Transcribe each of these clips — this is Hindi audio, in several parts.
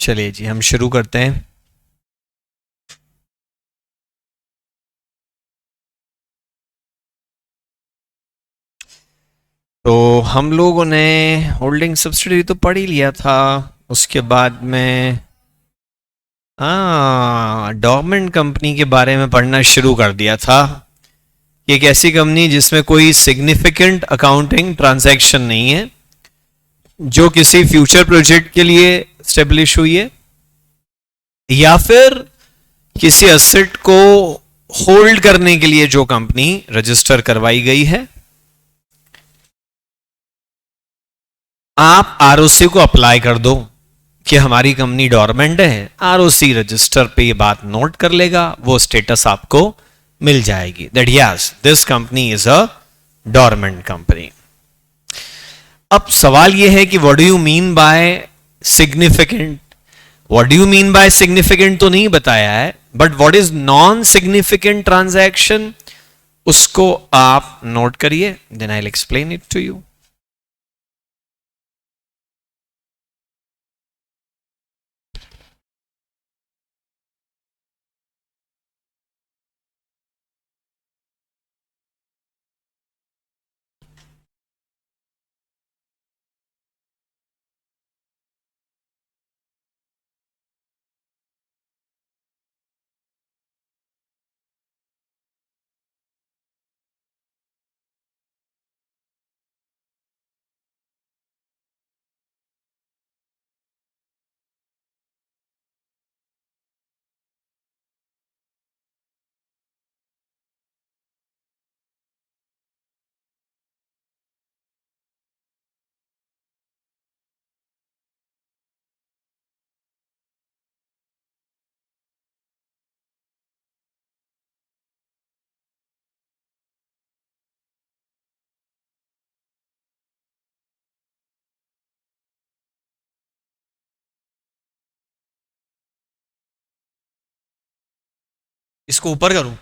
चलिए जी, हम शुरू करते हैं। तो हम लोगों ने होल्डिंग सब्सिडी तो पढ़ ही लिया था। उसके बाद में डॉर्मेंट कंपनी के बारे में पढ़ना शुरू कर दिया था कि एक ऐसी कंपनी जिसमें कोई सिग्निफिकेंट अकाउंटिंग ट्रांजैक्शन नहीं है, जो किसी फ्यूचर प्रोजेक्ट के लिए स्टेब्लिश हुई है या फिर किसी एसेट को होल्ड करने के लिए जो कंपनी रजिस्टर करवाई गई है। आप आरओसी को अप्लाई कर दो कि हमारी कंपनी डॉर्मेंट है, आरओसी रजिस्टर पे ये बात नोट कर लेगा, वो स्टेटस आपको मिल जाएगी that yes this company is a dormant company. अब सवाल ये है कि what do you mean by significant. What do you mean by significant तो नहीं बताया है, but what is non significant transaction, उसको आप नोट करिए, then I will explain it to you. इसको ऊपर करूं?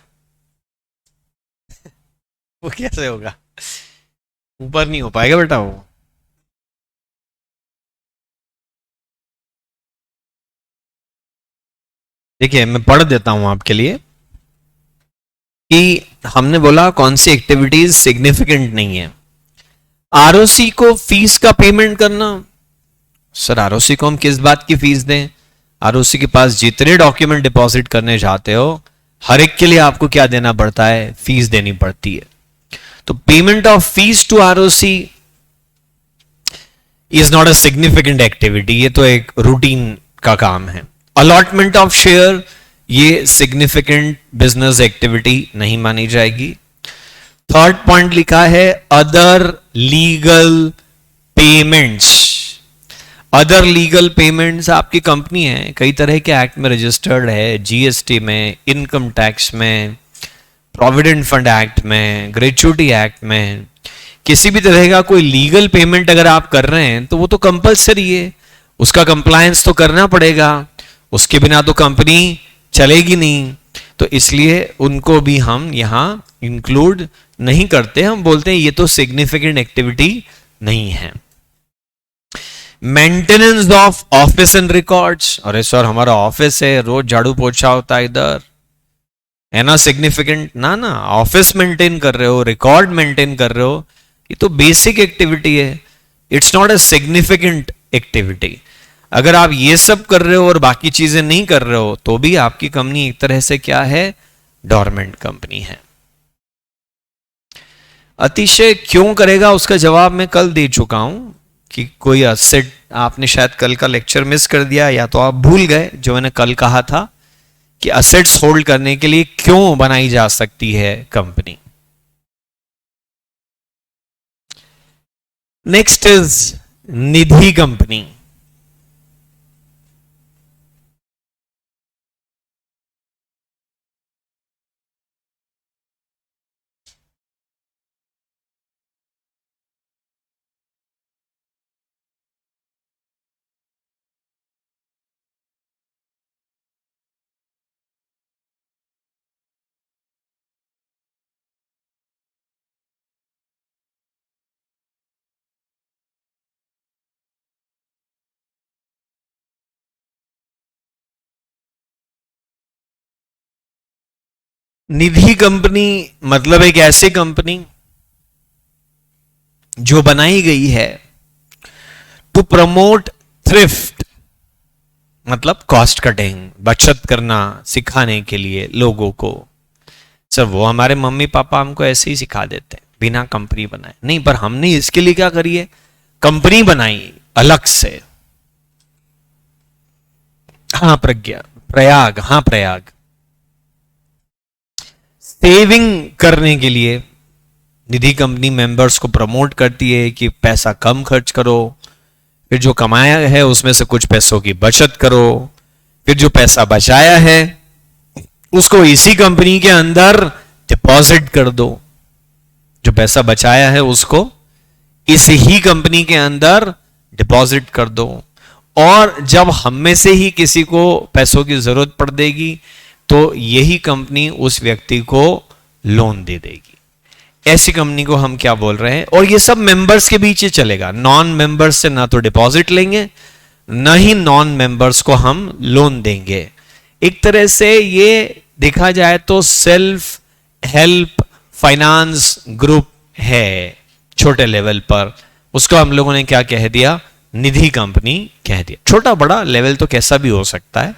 वो कैसे होगा? ऊपर नहीं हो पाएगा बेटा वो। देखिए, मैं पढ़ देता हूं आपके लिए कि हमने बोला कौन सी एक्टिविटीज सिग्निफिकेंट नहीं है। आरओसी को फीस का पेमेंट करना। सर, आरओसी को हम किस बात की फीस दें? आरओसी के पास जितने डॉक्यूमेंट डिपॉजिट करने जाते हो, हर एक के लिए आपको क्या देना पड़ता है? फीस देनी पड़ती है। तो payment of fees to ROC is not a significant activity, ये तो एक रूटीन का काम है। अलॉटमेंट ऑफ शेयर, ये सिग्निफिकेंट बिजनेस एक्टिविटी नहीं मानी जाएगी। थर्ड पॉइंट लिखा है other legal payments. Other legal payments, आपकी कंपनी है, कई तरह के एक्ट में रजिस्टर्ड है, जीएसटी में, इनकम टैक्स में, प्रोविडेंट फंड एक्ट में, ग्रेचुटी एक्ट में। किसी भी तरह का कोई लीगल पेमेंट अगर आप कर रहे हैं तो वो तो कंपलसरी है, उसका कंप्लायंस तो करना पड़ेगा, उसके बिना तो कंपनी चलेगी नहीं। तो इसलिए उनको भी हम यहां इंक्लूड नहीं करते, हम बोलते हैं ये तो सिग्निफिकेंट एक्टिविटी नहीं है। Maintenance of office and records, अरे सर हमारा ऑफिस है, रोज झाड़ू पोछा होता है इधर, है ना सिग्निफिकेंट? ना ना, ऑफिस मेंटेन कर रहे हो, रिकॉर्ड मेंटेन कर रहे हो, ये तो बेसिक एक्टिविटी है, it's not a significant activity. अगर आप ये सब कर रहे हो और बाकी चीजें नहीं कर रहे हो तो भी आपकी कंपनी एक तरह से क्या है? डॉर्मेंट कंपनी है। अतिशय क्यों करेगा उसका जवाब मैं कल दे चुका हूं कि कोई असेट, आपने शायद कल का लेक्चर मिस कर दिया या तो आप भूल गए जो मैंने कल कहा था कि असेट्स होल्ड करने के लिए क्यों बनाई जा सकती है company. Next is Nidhi company. Nidhi company मतलब एक ऐसी कंपनी जो बनाई गई है टू प्रमोट थ्रिफ्ट, मतलब कॉस्ट कटिंग, बचत करना सिखाने के लिए लोगों को। सर वो हमारे मम्मी पापा हमको ऐसे ही सिखा देते हैं बिना कंपनी बनाए। नहीं, पर हमने इसके लिए क्या करी है, कंपनी बनाई अलग से। हाँ प्रज्ञा, प्रयाग, हाँ प्रयाग, सेविंग करने के लिए निधि कंपनी मेंबर्स को प्रमोट करती है कि पैसा कम खर्च करो, फिर जो कमाया है उसमें से कुछ पैसों की बचत करो, फिर जो पैसा बचाया है उसको इसी कंपनी के अंदर डिपॉजिट कर दो। जो पैसा बचाया है उसको इसी ही कंपनी के अंदर डिपॉजिट कर दो, और जब हम में से ही किसी को पैसों की जरूरत पड़ देगी तो यही कंपनी उस व्यक्ति को लोन दे देगी। ऐसी कंपनी को हम क्या बोल रहे हैं, और ये सब मेंबर्स के बीच ही चलेगा। नॉन मेंबर्स से ना तो डिपॉजिट लेंगे, ना ही नॉन मेंबर्स को हम लोन देंगे। एक तरह से ये देखा जाए तो सेल्फ हेल्प फाइनेंस ग्रुप है छोटे लेवल पर, उसको हम लोगों ने क्या कह दिया, निधि कंपनी कह दिया। छोटा बड़ा लेवल तो कैसा भी हो सकता है।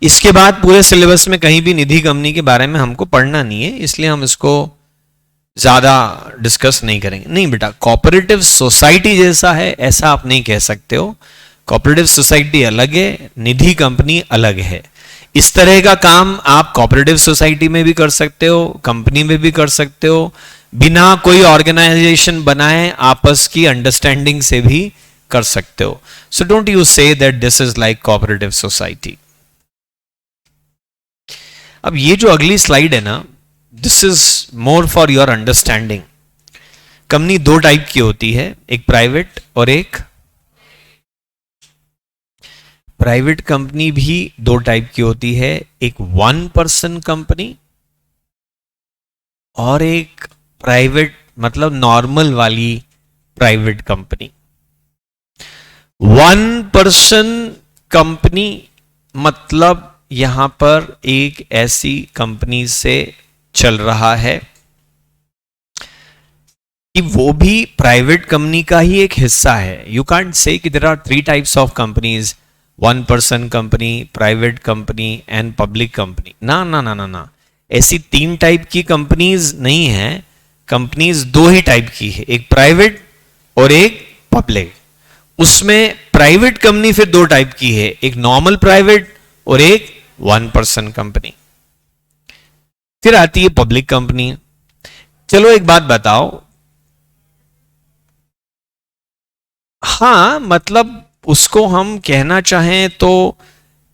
इसके बाद पूरे सिलेबस में कहीं भी निधि कंपनी के बारे में हमको पढ़ना नहीं है, इसलिए हम इसको ज्यादा डिस्कस नहीं करेंगे। नहीं बेटा, कोऑपरेटिव सोसाइटी जैसा है ऐसा आप नहीं कह सकते हो। कोऑपरेटिव सोसाइटी अलग है, निधि कंपनी अलग है। इस तरह का काम आप कोऑपरेटिव सोसाइटी में भी कर सकते हो, कंपनी में भी कर सकते हो, बिना कोई ऑर्गेनाइजेशन बनाए आपस की अंडरस्टैंडिंग से भी कर सकते हो। So don't you say that this is like cooperative society. अब ये जो अगली स्लाइड है ना, this is more for your understanding. Company दो टाइप की होती है, एक प्राइवेट और एक प्राइवेट कंपनी भी दो टाइप की होती है, एक 1% कंपनी और एक प्राइवेट मतलब नॉर्मल वाली प्राइवेट कंपनी। 1% कंपनी मतलब यहां पर एक ऐसी कंपनी से चल रहा है कि वो भी प्राइवेट कंपनी का ही एक हिस्सा है। यू कांट से कि there are 3 types of companies, 1% company, private company and public company. ना ना ना ना ना, ऐसी 3 टाइप की कंपनीज नहीं है। कंपनीज 2 ही टाइप की है, एक प्राइवेट और एक पब्लिक। उसमें प्राइवेट कंपनी फिर 2 टाइप की है, एक नॉर्मल प्राइवेट और एक 1% कंपनी। फिर आती है पब्लिक कंपनी। चलो एक बात बताओ, हाँ मतलब उसको हम कहना चाहें तो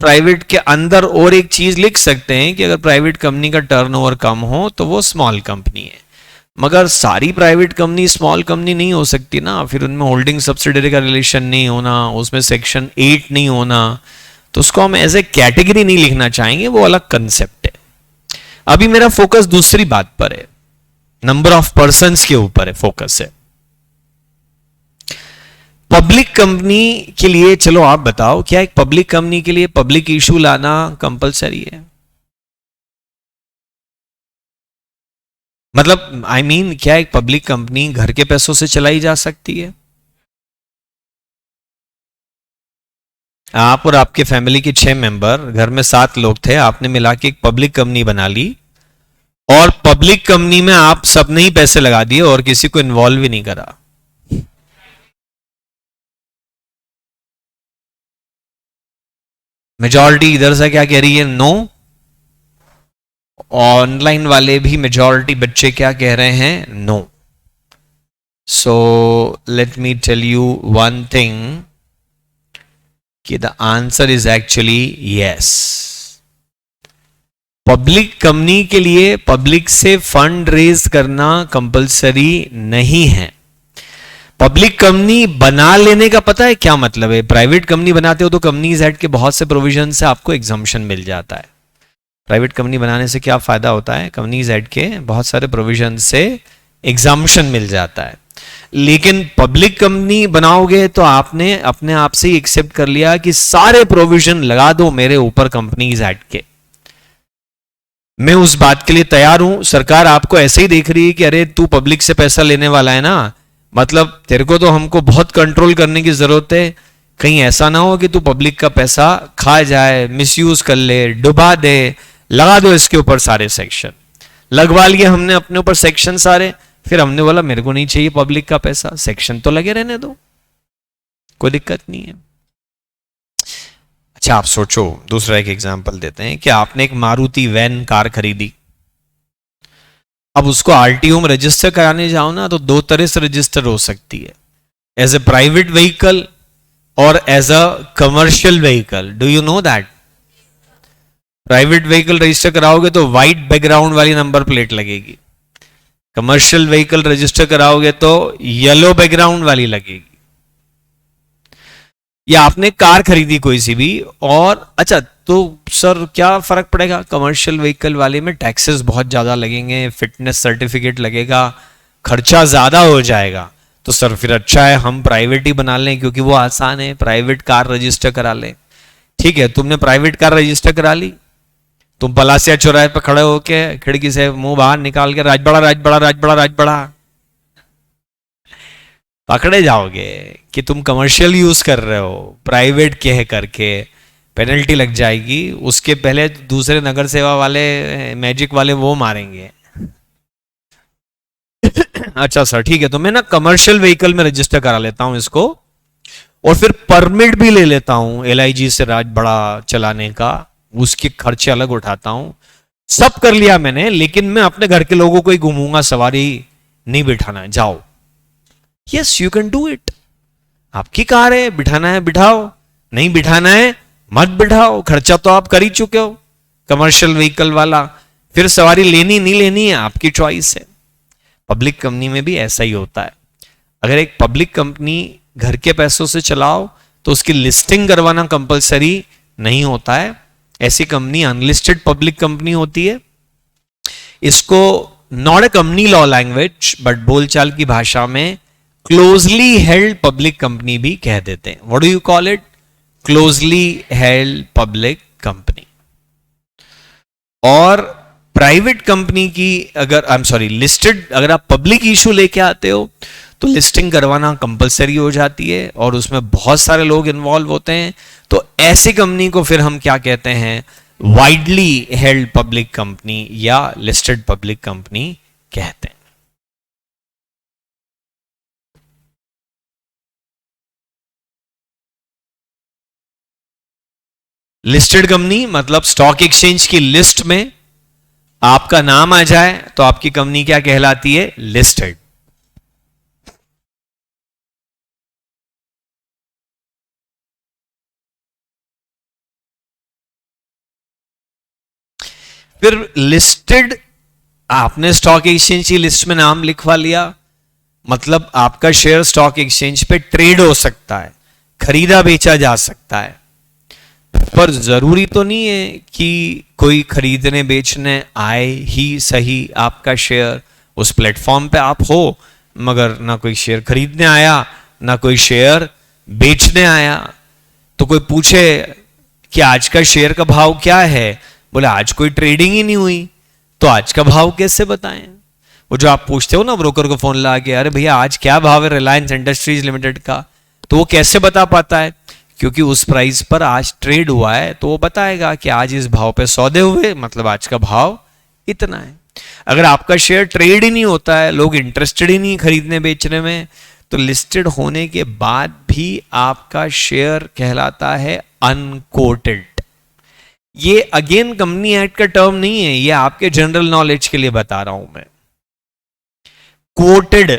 प्राइवेट के अंदर और एक चीज लिख सकते हैं कि अगर प्राइवेट कंपनी का टर्नओवर कम हो तो वो स्मॉल कंपनी है। मगर सारी प्राइवेट कंपनी स्मॉल कंपनी नहीं हो सकती ना, फिर उनमें होल्डिंग सब्सिडियरी का रिलेशन नहीं होना, उसमें सेक्शन 8 नहीं होना, तो उसको हम एज ए कैटेगरी नहीं लिखना चाहेंगे, वो अलग कंसेप्ट है। अभी मेरा फोकस दूसरी बात पर है, नंबर ऑफ पर्संस के ऊपर है फोकस है। पब्लिक कंपनी के लिए चलो आप बताओ, क्या एक पब्लिक कंपनी के लिए पब्लिक इशू लाना कंपलसरी है? मतलब आई मीन क्या एक पब्लिक कंपनी घर के पैसों से चलाई जा सकती है? आप और आपके फैमिली के 6 मेंबर, घर में 7 लोग थे, आपने मिला के एक पब्लिक कंपनी बना ली और पब्लिक कंपनी में आप सबने ही पैसे लगा दिए और किसी को इन्वॉल्व भी नहीं करा। मेजॉरिटी इधर से क्या कह रही है? नो। ऑनलाइन वाले भी मेजॉरिटी बच्चे क्या कह रहे हैं? No. So let me tell you one thing कि the answer is actually yes. Public company के लिए पब्लिक से फंड रेज करना कंपलसरी नहीं है। पब्लिक कंपनी बना लेने का पता है क्या मतलब है? प्राइवेट कंपनी बनाते हो तो कंपनीज एक्ट के बहुत से प्रोविजन से आपको एग्जम्पशन मिल जाता है। प्राइवेट कंपनी बनाने से क्या फायदा होता है? कंपनीज एक्ट के बहुत सारे प्रोविजन से एग्जम्पशन मिल जाता है। लेकिन पब्लिक कंपनी बनाओगे तो आपने अपने आप से ही एक्सेप्ट कर लिया कि सारे प्रोविजन लगा दो मेरे ऊपर कंपनीज एक्ट के। मैं उस बात के लिए तैयार हूं। सरकार आपको ऐसे ही देख रही है कि अरे तू पब्लिक से पैसा लेने वाला है ना, मतलब तेरे को तो हमको बहुत कंट्रोल करने की जरूरत है। कहीं ऐसा ना हो कि तू पब्लिक का पैसा खा जाए, मिसयूज कर ले, डुबा दे। लगा दो इसके ऊपर सारे सेक्शन। लगवा लिए हमने अपने ऊपर सेक्शन सारे, फिर हमने बोला मेरे को नहीं चाहिए पब्लिक का पैसा, सेक्शन तो लगे रहने दो, कोई दिक्कत नहीं है। अच्छा आप सोचो, दूसरा एक एग्जांपल देते हैं कि आपने एक मारुति वैन कार खरीदी। अब उसको आरटीओ में रजिस्टर कराने जाओ ना, तो दो तरह से रजिस्टर हो सकती है, एज ए प्राइवेट व्हीकल और as a commercial vehicle. Do you know that? Private vehicle register कराओगे तो व्हाइट बैकग्राउंड वाली नंबर प्लेट लगेगी, कमर्शियल व्हीकल रजिस्टर कराओगे तो येलो बैकग्राउंड वाली लगेगी। या आपने कार खरीदी कोई सी भी, और अच्छा तो सर क्या फर्क पड़ेगा, कमर्शियल व्हीकल वाले में टैक्सेस बहुत ज्यादा लगेंगे, फिटनेस सर्टिफिकेट लगेगा, खर्चा ज्यादा हो जाएगा, तो सर फिर अच्छा है हम प्राइवेट ही बना लें क्योंकि वो आसान है, प्राइवेट कार रजिस्टर करा लें। ठीक है, तुमने प्राइवेट कार रजिस्टर करा ली, तुम पलासिया चौराहे पर खड़े होके खिड़की से मुंह बाहर निकाल के राजबड़ा राजबड़ा राजबड़ा राजबड़ा, पकड़े जाओगे कि तुम कमर्शियल यूज कर रहे हो, प्राइवेट कह करके पेनल्टी लग जाएगी। उसके पहले दूसरे नगर सेवा वाले, मैजिक वाले वो मारेंगे। अच्छा सर ठीक है, तो मैं ना कमर्शियल व्हीकल में रजिस्टर करा लेता हूं इसको, और फिर परमिट भी ले लेता हूं एलआईजी से राजबड़ा चलाने का, उसके खर्चे अलग उठाता हूं। सब कर लिया मैंने, लेकिन मैं अपने घर के लोगों को ही घूमूंगा, सवारी नहीं बिठाना है, जाओ। Yes you can do it, आपकी कार है, बिठाना है बिठाओ, नहीं बिठाना है मत बिठाओ, खर्चा तो आप कर ही चुके हो कमर्शियल व्हीकल वाला, फिर सवारी लेनी नहीं लेनी है आपकी चॉइस है। पब्लिक कंपनी में भी ऐसा ही होता है। अगर एक पब्लिक कंपनी घर के पैसों से चलाओ तो उसकी लिस्टिंग करवाना कंपलसरी नहीं होता है। ऐसी कंपनी अनलिस्टेड पब्लिक कंपनी होती है। इसको not a company law language but बोलचाल की भाषा में क्लोजली हेल्ड पब्लिक कंपनी भी कह देते हैं। What do you call it? Closely held public company. और प्राइवेट कंपनी की अगर आई एम सॉरी लिस्टेड, अगर आप पब्लिक इशू लेके आते हो तो लिस्टिंग करवाना कंपलसरी हो जाती है और उसमें बहुत सारे लोग इन्वॉल्व होते हैं। तो ऐसी कंपनी को फिर हम क्या कहते हैं? वाइडली हेल्ड पब्लिक कंपनी या लिस्टेड पब्लिक कंपनी कहते हैं। लिस्टेड कंपनी मतलब स्टॉक एक्सचेंज की लिस्ट में आपका नाम आ जाए तो आपकी कंपनी क्या कहलाती है? लिस्टेड। फिर लिस्टेड, आपने स्टॉक एक्सचेंज की लिस्ट में नाम लिखवा लिया, मतलब आपका शेयर स्टॉक एक्सचेंज पे ट्रेड हो सकता है, खरीदा बेचा जा सकता है। पर जरूरी तो नहीं है कि कोई खरीदने बेचने आए ही सही आपका शेयर उस प्लेटफॉर्म पे आप हो, मगर ना कोई शेयर खरीदने आया ना कोई शेयर बेचने आया। तो कोई पूछे कि आज का शेयर का भाव क्या है, बोले आज कोई ट्रेडिंग ही नहीं हुई, तो आज का भाव कैसे बताएं? वो जो आप पूछते हो ना ब्रोकर को फोन लगा के, अरे भैया आज क्या भाव है रिलायंस इंडस्ट्रीज लिमिटेड का, तो वो कैसे बता पाता है? क्योंकि उस प्राइस पर आज ट्रेड हुआ है, तो वो बताएगा कि आज इस भाव पे सौदे हुए, मतलब आज का भाव इतना है। अगर आपका शेयर ट्रेड ही नहीं होता है, लोग इंटरेस्टेड ही नहीं खरीदने बेचने में, तो लिस्टेड होने के बाद भी आपका शेयर कहलाता है अनकोटेड। ये अगेन कंपनी एक्ट का टर्म नहीं है, ये आपके जनरल नॉलेज के लिए बता रहा हूं मैं। कोटेड,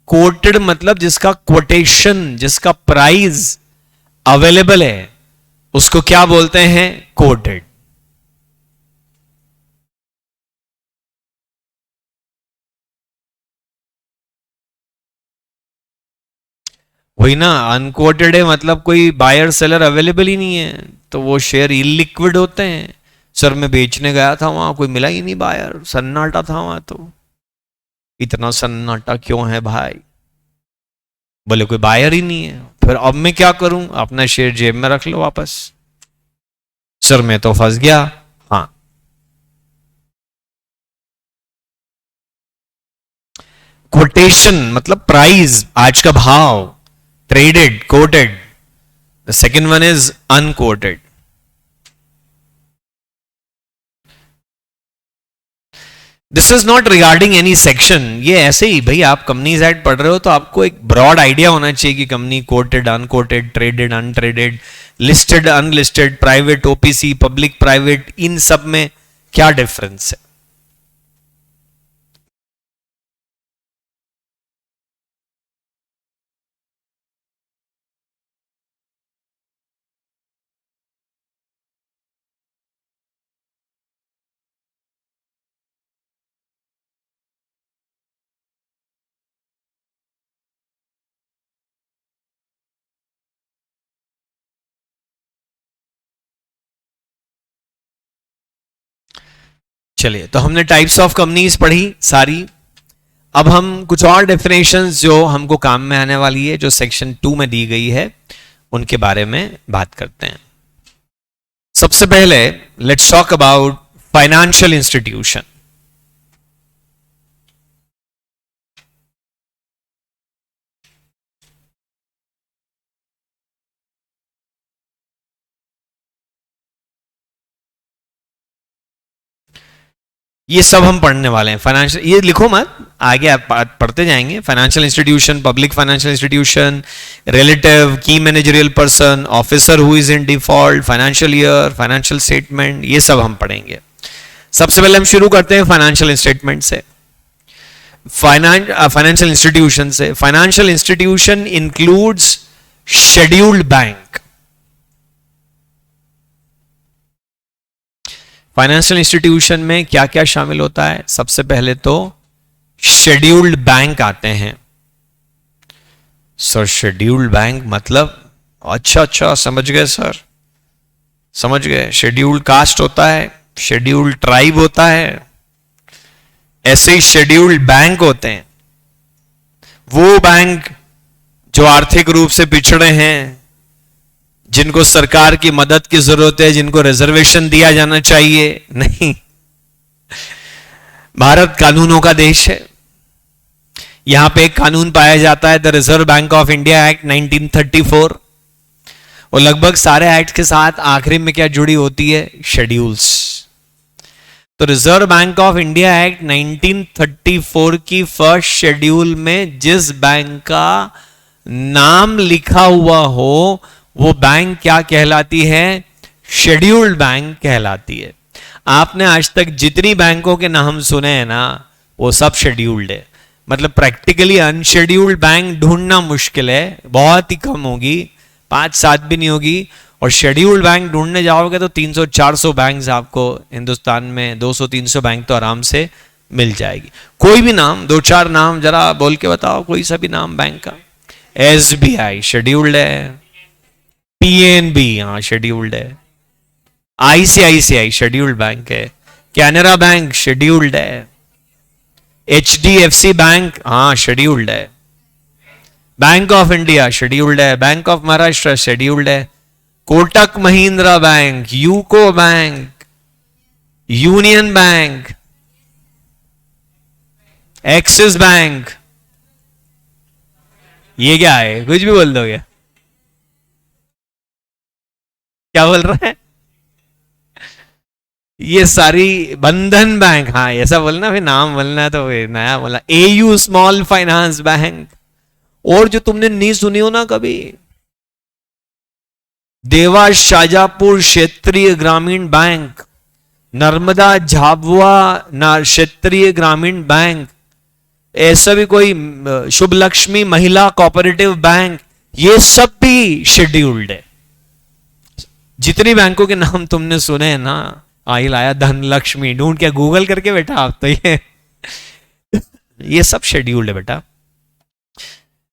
कोटेड मतलब जिसका कोटेशन, जिसका प्राइस अवेलेबल है, उसको क्या बोलते हैं? कोटेड। वही ना, अनकोटेड है मतलब कोई बायर सेलर अवेलेबल ही नहीं है, तो वो शेयर इलिक्विड होते हैं। सर मैं बेचने गया था, वहां कोई मिला ही नहीं बायर, सन्नाटा था वहां। तो इतना सन्नाटा क्यों है भाई? बोले कोई बायर ही नहीं है। फिर अब मैं क्या करूं? अपना शेयर जेब में रख लो वापस। सर मैं तो फंस गया। हाँ, कोटेशन मतलब प्राइस, आज का भाव, traded, quoted. The second one is unquoted. This is not regarding any section. ये ऐसे ही भाई, आप कंपनीज एक्ट पढ़ रहे हो तो आपको एक ब्रॉड आइडिया होना चाहिए कि company quoted, unquoted, traded, untraded, listed, unlisted, private, OPC, public, private, इन सब में क्या डिफरेंस है. चलिए, तो हमने टाइप्स ऑफ कंपनीज पढ़ी सारी. अब हम कुछ और डेफिनेशंस जो हमको काम में आने वाली है, जो सेक्शन 2 में दी गई है, उनके बारे में बात करते हैं. सबसे पहले let's talk about financial institution. ये सब हम पढ़ने वाले हैं. फाइनेंशियल, ये लिखो मत, आगे आप पढ़ते जाएंगे. Financial institution, public financial institution, relative, की managerial person, officer who is in default, financial year, financial statement, ये सब हम पढ़ेंगे. सबसे पहले हम शुरू करते हैं फाइनेंशियल स्टेटमेंट से, फाइनेंशियल इंस्टीट्यूशन से. Financial institution includes scheduled bank. Financial institution में क्या क्या शामिल होता है? सबसे पहले तो शेड्यूल्ड बैंक आते हैं. सर शेड्यूल्ड बैंक मतलब? अच्छा समझ गए सर, समझ गए. शेड्यूल्ड कास्ट होता है, शेड्यूल्ड ट्राइब होता है, ऐसे ही शेड्यूल्ड बैंक होते हैं. वो बैंक जो आर्थिक रूप से पिछड़े हैं, जिनको सरकार की मदद की जरूरत है, जिनको रिजर्वेशन दिया जाना चाहिए. नहीं, भारत कानूनों का देश है. यहां पे एक कानून पाया जाता है, the reserve bank of India act 1934. और लगभग सारे एक्ट के साथ आखिरी में क्या जुड़ी होती है? शेड्यूल्स. तो reserve bank of India act 1934 की फर्स्ट शेड्यूल में जिस बैंक का नाम लिखा हुआ हो, वो बैंक क्या कहलाती है? शेड्यूल्ड बैंक कहलाती है. आपने आज तक जितनी बैंकों के नाम सुने हैं ना, वो सब शेड्यूल्ड है. मतलब प्रैक्टिकली अनशेड्यूल्ड बैंक ढूंढना मुश्किल है, बहुत ही कम होगी, 5-7 भी नहीं होगी. और शेड्यूल्ड बैंक ढूंढने जाओगे तो 300-400 बैंक आपको हिंदुस्तान में, 200-300 बैंक तो आराम से मिल जाएगी. कोई भी नाम, 2-4 नाम जरा बोल के बताओ, कोई सा भी नाम बैंक का. SBI शेड्यूल्ड है, PNB हाँ शेड्यूल्ड है, ICICI शेड्यूल्ड बैंक है, कैनरा बैंक शेड्यूल्ड है, HDFC बैंक हाँ शेड्यूल्ड है, बैंक ऑफ इंडिया शेड्यूल्ड है, बैंक ऑफ महाराष्ट्र शेड्यूल्ड है, Kotak Mahindra bank, UCO bank, union bank, axis bank. ये क्या है? कुछ भी बोल दोगे? क्या बोल रहा है? ये सारी बंधन बैंक, हाँ ऐसा बोलना, फिर नाम बोलना है तो नया बोला. AU small finance bank. और जो तुमने नहीं सुनी हो ना कभी, देवा शाजापुर क्षेत्रीय ग्रामीण बैंक, नर्मदा झाबुआ क्षेत्रीय ग्रामीण बैंक, ऐसा भी कोई शुभ लक्ष्मी महिला कोऑपरेटिव बैंक, ये सब भी शेड्यूल्ड है. जितनी बैंकों के नाम तुमने सुने हैं ना, आई लाया धन लक्ष्मी, ढूंढ के गूगल करके बेटा आप तो ये सब शेड्यूल्ड है बेटा.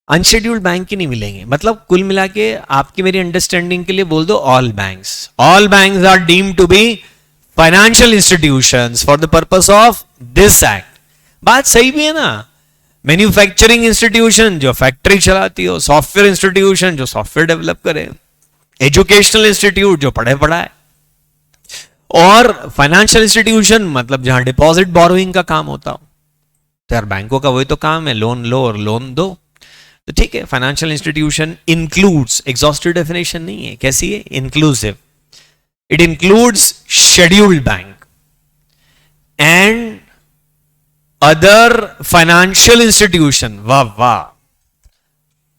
अनशेड्यूल्ड बैंक ही नहीं मिलेंगे. मतलब कुल मिला के आपकी मेरी अंडरस्टैंडिंग के लिए बोल दो, all banks are deemed to be financial institutions for the purpose of this act. बात सही भी है ना. मैन्युफैक्चरिंग इंस्टीट्यूशन जो फैक्ट्री चलाती हो, सॉफ्टवेयर इंस्टीट्यूशन जो सॉफ्टवेयर डेवलप करे, एजुकेशनल इंस्टीट्यूट जो पढ़े पढ़ाए, और फाइनेंशियल इंस्टीट्यूशन मतलब जहां डिपॉजिट बोरोइंग का काम होता हो. तो यार बैंकों का वही तो काम है, लोन लो और लोन दो। तो ठीक है, financial institution includes, exhaustive definition नहीं है, कैसी है, inclusive, it includes scheduled bank and other financial institution. वाह वाह,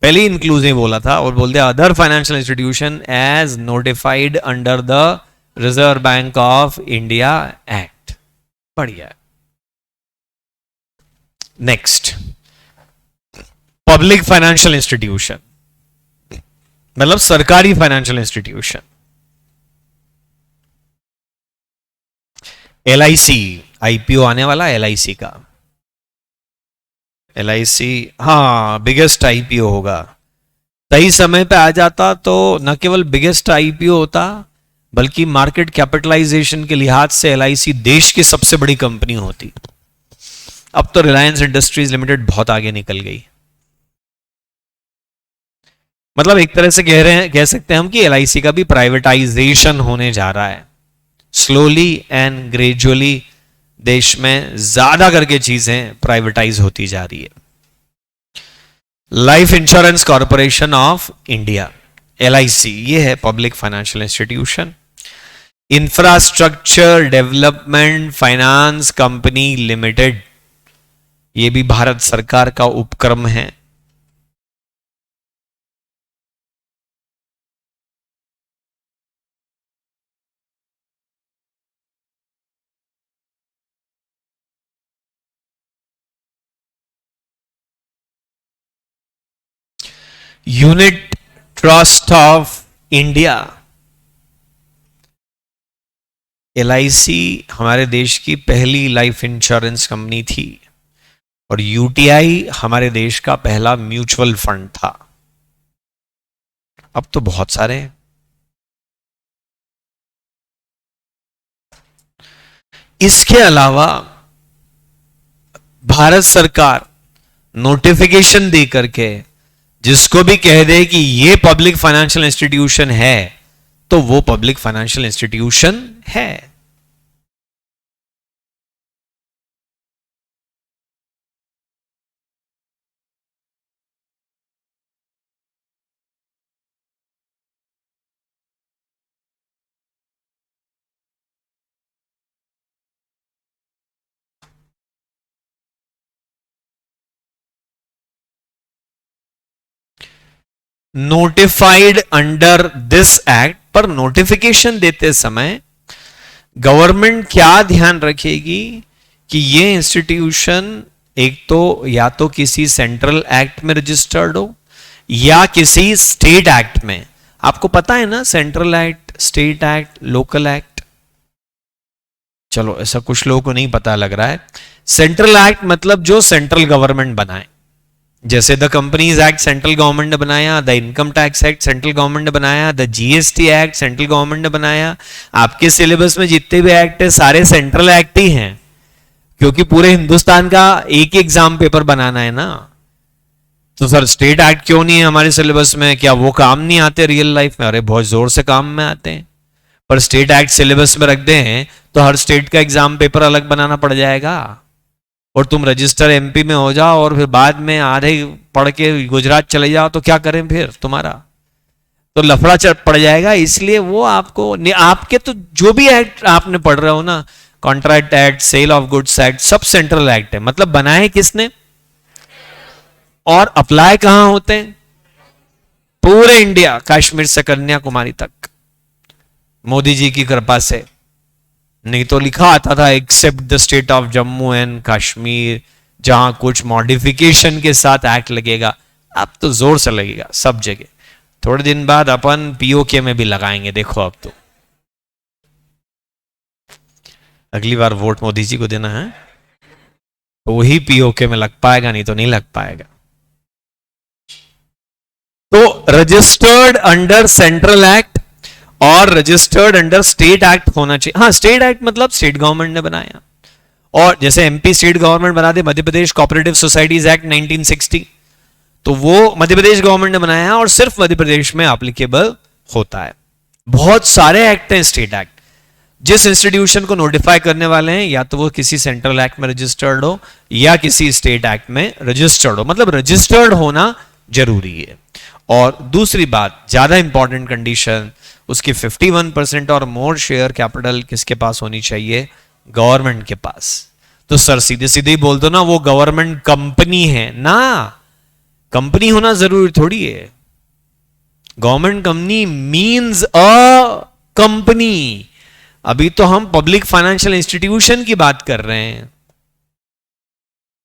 पहले इंक्लूसिव बोला था और बोलते other financial institution as notified under the reserve bank of India act. बढ़िया। नेक्स्ट, पब्लिक फाइनेंशियल इंस्टीट्यूशन मतलब सरकारी फाइनेंशियल इंस्टीट्यूशन। LIC, IPO आने वाला LIC का, LIC हाँ बिगेस्ट IPO होगा। सही समय पे आ जाता तो न केवल बिगेस्ट IPO होता बल्कि मार्केट कैपिटलाइजेशन के लिहाज से LIC देश की सबसे बड़ी कंपनी होती। अब तो रिलायंस इंडस्ट्रीज लिमिटेड बहुत आगे निकल गई। मतलब एक तरह से कह सकते हैं हम कि LIC का भी प्राइवेटाइजेशन होने जा रहा है। स्लोली एंड ग्रेजुअली देश में ज्यादा करके चीजें प्राइवेटाइज होती जा रही है। Life insurance corporation of India, LIC, ये है public financial institution. Infrastructure development finance company limited, ये भी भारत सरकार का उपक्रम है। Unit trust of India, LIC हमारे देश की पहली लाइफ इंश्योरेंस कंपनी थी और UTI हमारे देश का पहला म्यूचुअल फंड था। अब तो बहुत सारे हैं। इसके अलावा भारत सरकार नोटिफिकेशन दे करके जिसको भी कह दे कि ये पब्लिक फाइनेंशियल इंस्टीट्यूशन है तो वो पब्लिक फाइनेंशियल इंस्टीट्यूशन है। नोटिफाइड अंडर दिस एक्ट, पर नोटिफिकेशन देते समय गवर्नमेंट क्या ध्यान रखेगी कि ये इंस्टीट्यूशन एक तो या तो किसी सेंट्रल एक्ट में रजिस्टर्ड हो या किसी स्टेट एक्ट में। आपको पता है ना, central act, state act, local act. चलो ऐसा कुछ लोगों को नहीं पता लग रहा है। सेंट्रल एक्ट मतलब जो सेंट्रल गवर्नमेंट बनाए, जैसे the companies act central government ने बनाया, the income tax act central government ने बनाया, the GST act central government ने बनाया। आपके सिलेबस में जितने भी एक्ट है सारे सेंट्रल एक्ट ही हैं, क्योंकि पूरे हिंदुस्तान का एक ही एग्जाम पेपर बनाना है ना। तो सर स्टेट एक्ट क्यों नहीं है हमारे सिलेबस में? क्या वो काम नहीं आते रियल लाइफ में? अरे बहुत जोर से काम में आते हैं, पर स्टेट एक्ट सिलेबस में रख दे हैं तो हर स्टेट का एग्जाम पेपर अलग बनाना पड़ जाएगा और तुम रजिस्टर MP में हो जाओ और फिर बाद में आधे पढ़ के गुजरात चले जाओ तो क्या करें फिर? तुम्हारा तो लफड़ा पड़ जाएगा। इसलिए वो आपको, आपके तो जो भी एक्ट आपने पढ़ रहे हो ना, contract act, sale of goods act, सब सेंट्रल एक्ट है। मतलब बनाए किसने और अप्लाई कहां होते हैं? पूरे इंडिया, कश्मीर से कन्याकुमारी तक, मोदी जी की कृपा से। नहीं तो लिखा आता था except the state of Jammu and Kashmir, जहां कुछ मॉडिफिकेशन के साथ एक्ट लगेगा। अब तो जोर से लगेगा सब जगह। थोड़े दिन बाद अपन POK में भी लगाएंगे, देखो। अब तो अगली बार वोट मोदी जी को देना है तो वही POK में लग पाएगा, नहीं तो नहीं लग पाएगा। तो रजिस्टर्ड अंडर सेंट्रल एक्ट और रजिस्टर्ड अंडर स्टेट एक्ट होना चाहिए। हाँ, स्टेट एक्ट मतलब स्टेट गवर्नमेंट ने बनाया। और जैसे MP स्टेट गवर्नमेंट बना दे Madhya Pradesh cooperative societies act 1960, तो वो मध्य प्रदेश गवर्नमेंट ने बनाया और सिर्फ मध्य प्रदेश में एप्लीकेबल होता है। बहुत सारे एक्ट हैं स्टेट एक्ट। जिस इंस्टीट्यूशन को नोटिफाई करने वाले हैं या तो वो किसी सेंट्रल एक्ट में रजिस्टर्ड हो या किसी स्टेट एक्ट में रजिस्टर्ड हो, मतलब रजिस्टर्ड होना जरूरी है। और दूसरी बात, ज्यादा इंपॉर्टेंट कंडीशन, उसकी 51% और मोर शेयर कैपिटल किसके पास होनी चाहिए? गवर्नमेंट के पास। तो सर सीधे सीधे ही बोल दो ना, वो गवर्नमेंट कंपनी है ना, कंपनी होना जरूरी थोड़ी है। Government company means a company. अभी तो हम पब्लिक फाइनेंशियल इंस्टीट्यूशन की बात कर रहे हैं।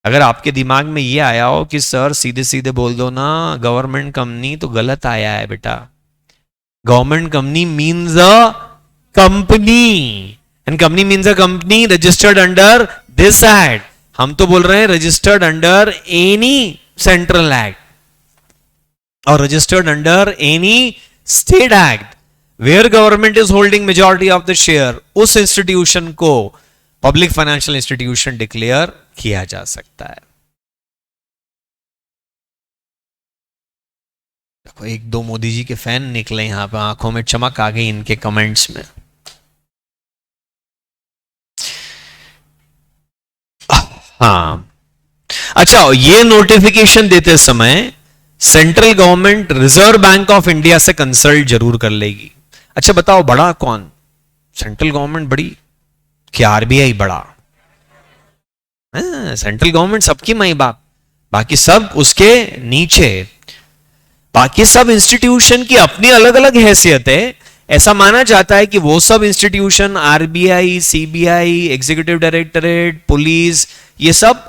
अगर आपके दिमाग में यह आया हो कि सर सीधे सीधे बोल दो ना गवर्नमेंट कंपनी, तो गलत आया है बेटा। Government company means a company, and company means a company registered under this act. हम तो बोल रहे हैं registered under any central act और registered under any state act where government is holding majority of the share. उस इंस्टीट्यूशन को पब्लिक फाइनेंशियल इंस्टीट्यूशन डिक्लेयर किया जा सकता है। देखो एक दो मोदी जी के फैन निकले यहां पे, आंखों में चमक आ गई इनके कमेंट्स में। हाँ अच्छा, ये नोटिफिकेशन देते समय central government reserve bank of India से कंसल्ट जरूर कर लेगी। अच्छा बताओ बड़ा कौन? सेंट्रल गवर्नमेंट बड़ी कि आरबीआई बड़ा? सेंट्रल गवर्नमेंट सबकी माई बाप, बाकी सब उसके नीचे। बाकी सब इंस्टीट्यूशन की अपनी अलग अलग हैसियत है। ऐसा माना जाता है कि वो सब institution RBI, CBI, executive directorate, police, ये सब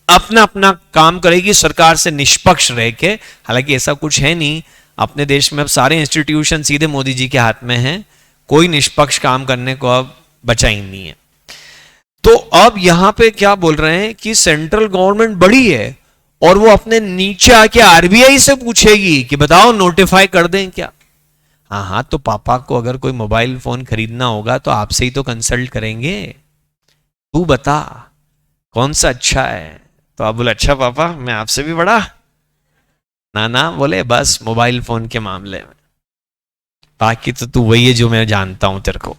अपना अपना काम करेगी सरकार से निष्पक्ष रह के। हालांकि ऐसा कुछ है नहीं, अपने देश में अब सारे इंस्टीट्यूशन सीधे मोदी जी के हाथ में हैं, कोई निष्पक्ष काम करने को अब बचा ही नहीं है। तो अब यहां पे क्या बोल रहे हैं कि सेंट्रल गवर्नमेंट बड़ी है और वो अपने नीचे आके आरबीआई से पूछेगी कि बताओ नोटिफाई कर दें क्या? हाँ, तो पापा को अगर कोई मोबाइल फोन खरीदना होगा तो आपसे ही तो कंसल्ट करेंगे, तू बता कौन सा अच्छा है। तो आप बोले अच्छा पापा मैं आपसे भी बड़ा? ना बोले बस मोबाइल फोन के मामले में, बाकी तो तू वही है जो मैं जानता हूं तेरे को।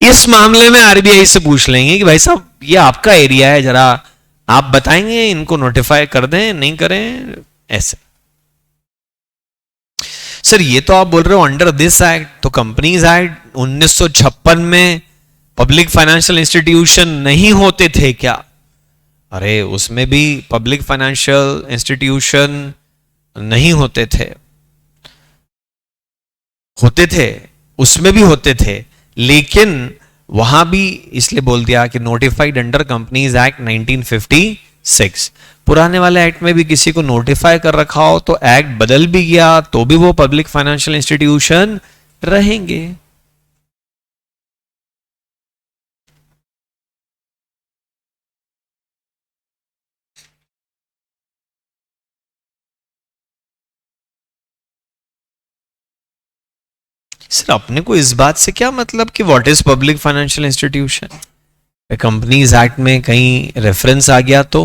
इस मामले में आरबीआई से पूछ लेंगे कि भाई साहब ये आपका एरिया है, जरा आप बताएंगे इनको नोटिफाई कर दें नहीं करें। ऐसे सर ये तो आप बोल रहे हो अंडर दिस एक्ट, तो कंपनीज एक्ट 1956 में पब्लिक फाइनेंशियल इंस्टीट्यूशन नहीं होते थे क्या? अरे उसमें भी पब्लिक फाइनेंशियल इंस्टीट्यूशन नहीं होते थे उसमें भी होते थे, लेकिन वहां भी इसलिए बोल दिया कि नोटिफाइड अंडर कंपनीज एक्ट 1956। पुराने वाले एक्ट में भी किसी को नोटिफाई कर रखा हो तो एक्ट बदल भी गया तो भी वो पब्लिक फाइनेंशियल इंस्टीट्यूशन रहेंगे। सर अपने को इस बात से क्या मतलब कि what is public financial institution? Companies act में कहीं रेफरेंस आ गया तो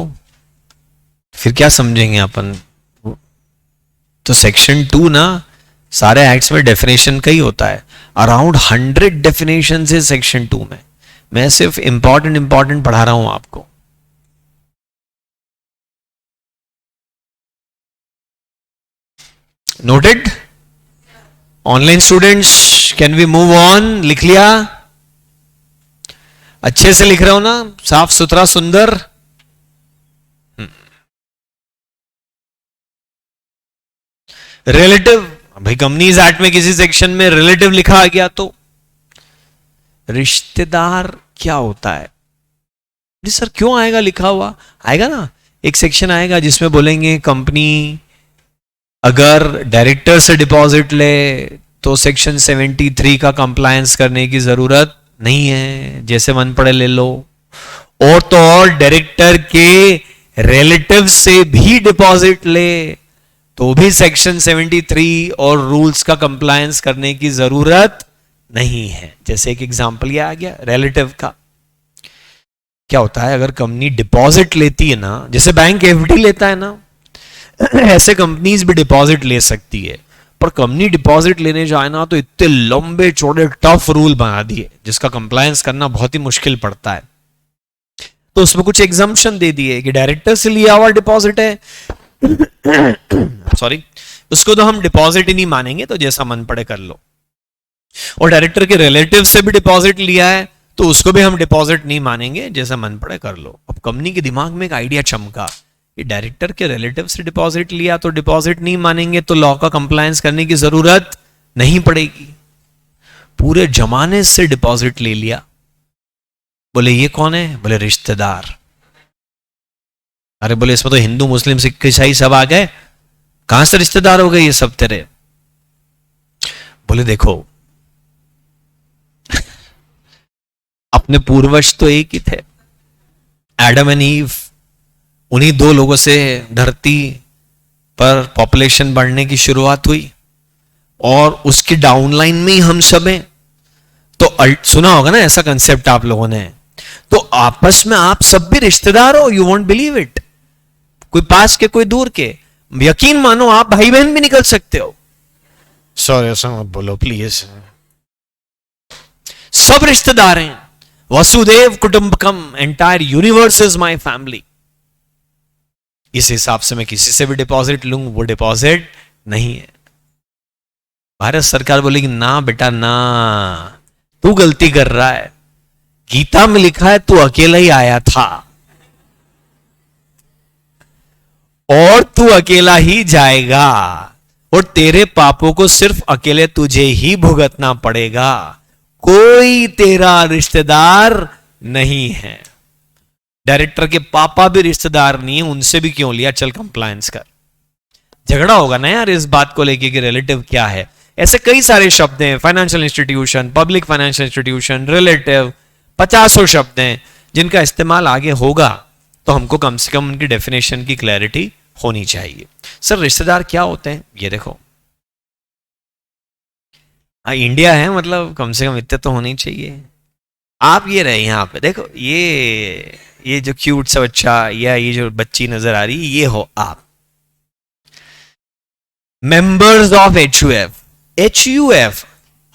फिर क्या समझेंगे अपन? तो सेक्शन 2 ना सारे एक्ट्स में डेफिनेशन का ही होता है, अराउंड 100 डेफिनेशन है सेक्शन 2 में। मैं सिर्फ इंपॉर्टेंट पढ़ा रहा हूं आपको। Noted? Online students can we move on? लिख लिया? अच्छे से लिख रहे हो ना, साफ सुथरा सुंदर? रिलेटिव, भाई कंपनीज एक्ट में किसी सेक्शन में रिलेटिव लिखा आ गया तो रिश्तेदार क्या होता है? जी सर क्यों आएगा लिखा हुआ? आएगा ना, एक सेक्शन आएगा जिसमें बोलेंगे कंपनी अगर डायरेक्टर से डिपॉजिट ले तो सेक्शन 73 का कंप्लायंस करने की जरूरत नहीं है, जैसे मन पड़े ले लो। और तो और डायरेक्टर के रिलेटिव से भी डिपॉजिट ले तो भी सेक्शन 73 और रूल्स का कंप्लायंस करने की जरूरत नहीं है। जैसे एक एग्जांपल ये आ गया रिलेटिव का। क्या होता है अगर कंपनी डिपॉजिट लेती है ना, जैसे बैंक एफडी लेता है ना, ऐसे कंपनीज भी डिपॉजिट ले सकती है। पर कंपनी डिपॉजिट लेने जाए ना तो इतने लंबे चौड़े टफ रूल बना दिए जिसका कंप्लायंस करना बहुत ही मुश्किल पड़ता है। तो उसमें कुछ एग्जाम्पशन दे दिए कि डायरेक्टर से लिया हुआ डिपॉजिट है सॉरी, उसको तो हम डिपॉजिट ही नहीं मानेंगे, तो जैसा मन पड़े कर लो। और डायरेक्टर के रिलेटिव से भी डिपॉजिट लिया है तो उसको भी हम डिपॉजिट नहीं मानेंगे, जैसा मन पड़े कर लो। अब कंपनी के दिमाग में एक आइडिया चमका कि डायरेक्टर के रिलेटिव से डिपॉजिट लिया तो डिपॉजिट नहीं मानेंगे, तो लॉ का कंप्लायंस करने की जरूरत नहीं पड़ेगी। पूरे जमाने से डिपॉजिट ले लिया। बोले ये कौन है? बोले रिश्तेदार। अरे बोले इसमें तो हिंदू मुस्लिम सिख ईसाई सब आ गए, कहां से रिश्तेदार हो गए ये सब तेरे? बोले देखो अपने पूर्वज तो एक ही थे, एडम एंड ईव। उन्हीं दो लोगों से धरती पर पॉपुलेशन बढ़ने की शुरुआत हुई और उसकी डाउनलाइन में ही हम सब हैं। तो सुना होगा ना ऐसा कंसेप्ट आप लोगों ने। तो आपस में आप सब भी रिश्तेदार हो, यू वोंट बिलीव इट। कोई पास के कोई दूर के, यकीन मानो आप भाई बहन भी निकल सकते हो। सॉरी ऐसा मत बोलो प्लीज, सब रिश्तेदार हैं। वसुदेव कुटुंबकम, entire universe is my family. इस हिसाब से मैं किसी से भी डिपॉजिट लूं वो डिपॉजिट नहीं है। भारत सरकार बोलेगी ना बेटा ना, तू गलती कर रहा है। गीता में लिखा है तू अकेला ही आया था और तू अकेला ही जाएगा, और तेरे पापों को सिर्फ अकेले तुझे ही भुगतना पड़ेगा। कोई तेरा रिश्तेदार नहीं है। डायरेक्टर के पापा भी रिश्तेदार नहीं है, उनसे भी क्यों लिया? चल कंप्लायंस कर। झगड़ा होगा ना यार इस बात को लेके कि रिलेटिव क्या है। ऐसे कई सारे शब्द हैं, financial institution, public financial institution, relative, 50 शब्द हैं जिनका इस्तेमाल आगे होगा तो हमको कम से कम उनकी डेफिनेशन की क्लैरिटी होनी चाहिए। सर रिश्तेदार क्या होते हैं? ये देखो, इंडिया है मतलब कम से कम इतने तो होने चाहिए। आप ये रहे यहां पे देखो, ये जो क्यूट सा बच्चा या ये जो बच्ची नजर आ रही है, ये हो आप। Members of HUF। HUF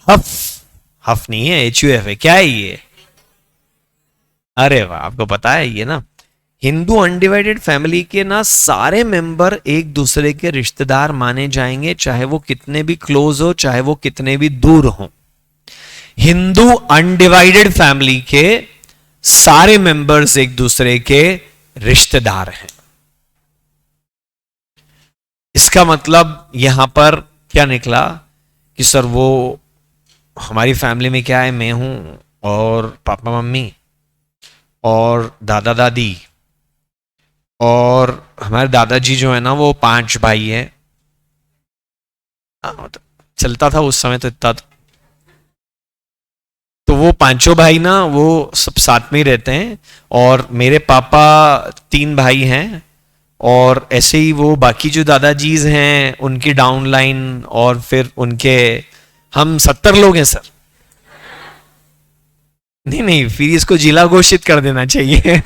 हफ नहीं है, HUF है। क्या है ये? अरे वाह, आपको पता है ये ना। हिंदू अनडिवाइडेड फैमिली के ना सारे मेंबर एक दूसरे के रिश्तेदार माने जाएंगे, चाहे वो कितने भी क्लोज हो, चाहे वो कितने भी दूर हो। हिंदू अनडिवाइडेड फैमिली के सारे मेंबर्स एक दूसरे के रिश्तेदार हैं। इसका मतलब यहां पर क्या निकला कि सर वो हमारी फैमिली में क्या है, मैं हूं और पापा मम्मी और दादा दादी और हमारे दादाजी जो है ना वो 5 भाई हैं। चलता था उस समय तो इतना, तो वो 5 भाई ना वो सब साथ में ही रहते हैं। और मेरे पापा 3 भाई हैं और ऐसे ही वो बाकी जो दादाजीज हैं उनकी डाउन लाइन और फिर उनके, हम 70 लोग हैं सर। नहीं फिर इसको जिला घोषित कर देना चाहिए।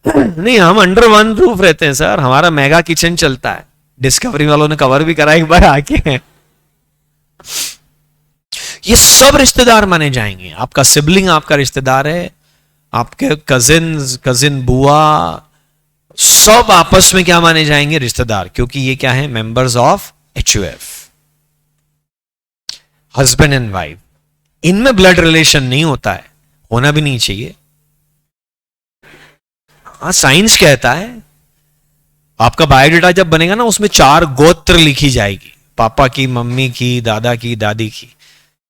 नहीं हम अंडर वन रूफ रहते हैं सर, हमारा मेगा किचन चलता है। डिस्कवरी वालों ने कवर भी करा एक बार आके। ये सब रिश्तेदार माने जाएंगे। आपका सिबलिंग आपका रिश्तेदार है, आपके कजिन बुआ सब आपस में क्या माने जाएंगे? रिश्तेदार, क्योंकि ये क्या है? Members of HUF, husband and wife. इनमें ब्लड रिलेशन नहीं होता है, होना भी नहीं चाहिए। हाँ साइंस कहता है आपका बायोडाटा जब बनेगा ना उसमें 4 गोत्र लिखी जाएगी, पापा की, मम्मी की, दादा की, दादी की,